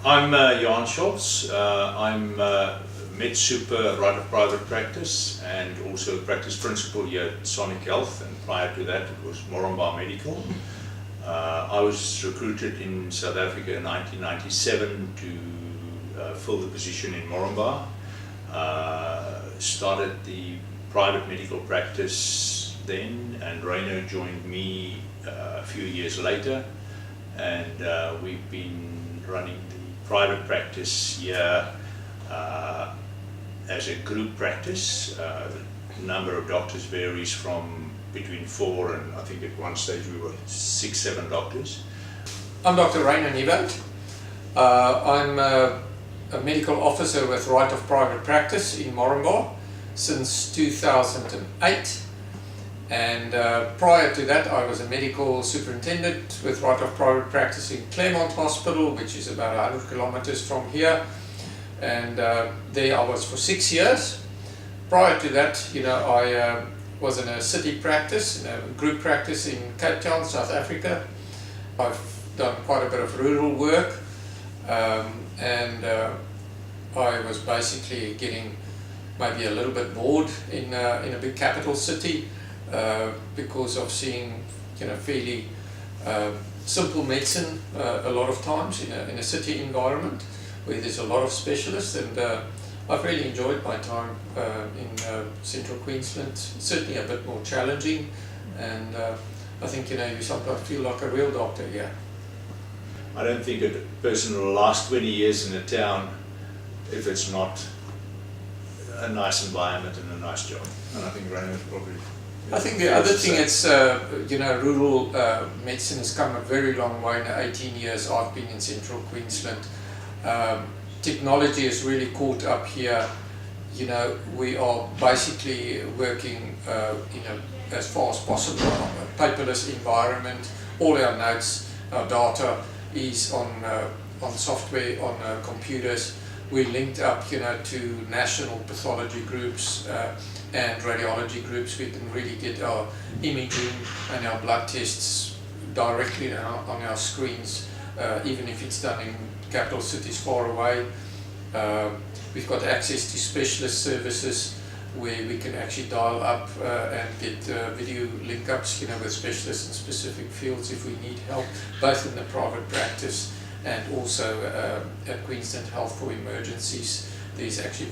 I'm Johan Scholz. I'm Med Super Right of Private Practice and also Practice Principal here at Sonic Health, and prior to that it was Moranbah Medical. I was recruited in South Africa in 1997 to fill the position in Moranbah. Started the private medical practice then, and Rainer joined me a few years later, and we've been running the private practice here as a group practice. The number of doctors varies from between 4 and I think at one stage we were 6, 7 doctors. I'm Dr. Rainer Nieuwoud. I'm a medical officer with Right of Private Practice in Moranbah since 2008, and prior to that I was a medical superintendent with Right of Private Practice in Claremont Hospital, which is about 100 kilometers from here, and there I was for 6 years. Prior to that, I was in a city practice, in a group practice in Cape Town, South Africa. I've done quite a bit of rural work, and I was basically getting maybe a little bit bored in a big capital city because of seeing fairly simple medicine a lot of times in a city environment where there's a lot of specialists, and I've really enjoyed my time in central Queensland. Certainly a bit more challenging, and I think you sometimes feel like a real doctor here. I don't think a person will last 20 years in a town if it's not a nice environment and a nice job. And I think Rainer probably... I think the other thing is, rural medicine has come a very long way in the 18 years I've been in central Queensland. Technology has really caught up here. We are basically working as far as possible in a paperless environment. All our notes, our data is on software, on computers. We're linked up to national pathology groups and radiology groups. We can really get our imaging and our blood tests directly on our screens, even if it's done in capital cities far away. We've got access to specialist services where we can actually dial up and get video link-ups with specialists in specific fields if we need help, both in the private practice and also at Queensland Health for emergencies. There's actually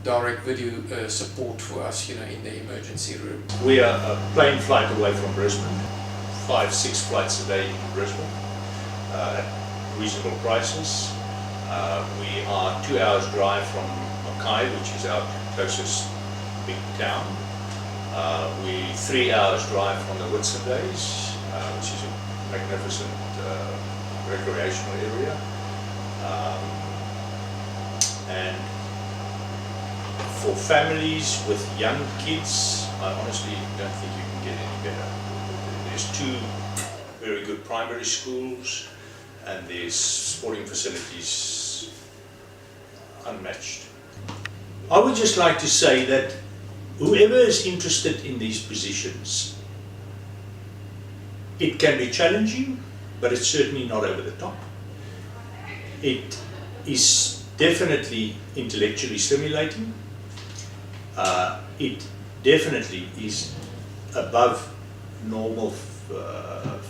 direct video support for us in the emergency room. We are a plane flight away from Brisbane, 5, 6 flights a day in Brisbane at reasonable prices. We are 2 hours drive from Mackay, which is our closest big town. We 3 hours drive from the Whitsundays, which is a magnificent recreational area. And for families with young kids, I honestly don't think you can get any better. There's 2 very good primary schools, and there's sporting facilities unmatched. I would just like to say that whoever is interested in these positions, it can be challenging, but it's certainly not over the top. It is definitely intellectually stimulating. It definitely is above normal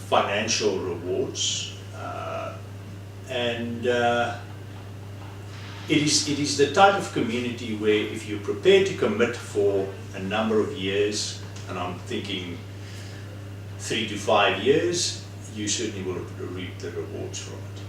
financial rewards, and it is the type of community where if you're prepared to commit for a number of years, and I'm thinking 3 to 5 years, you certainly will reap the rewards from it.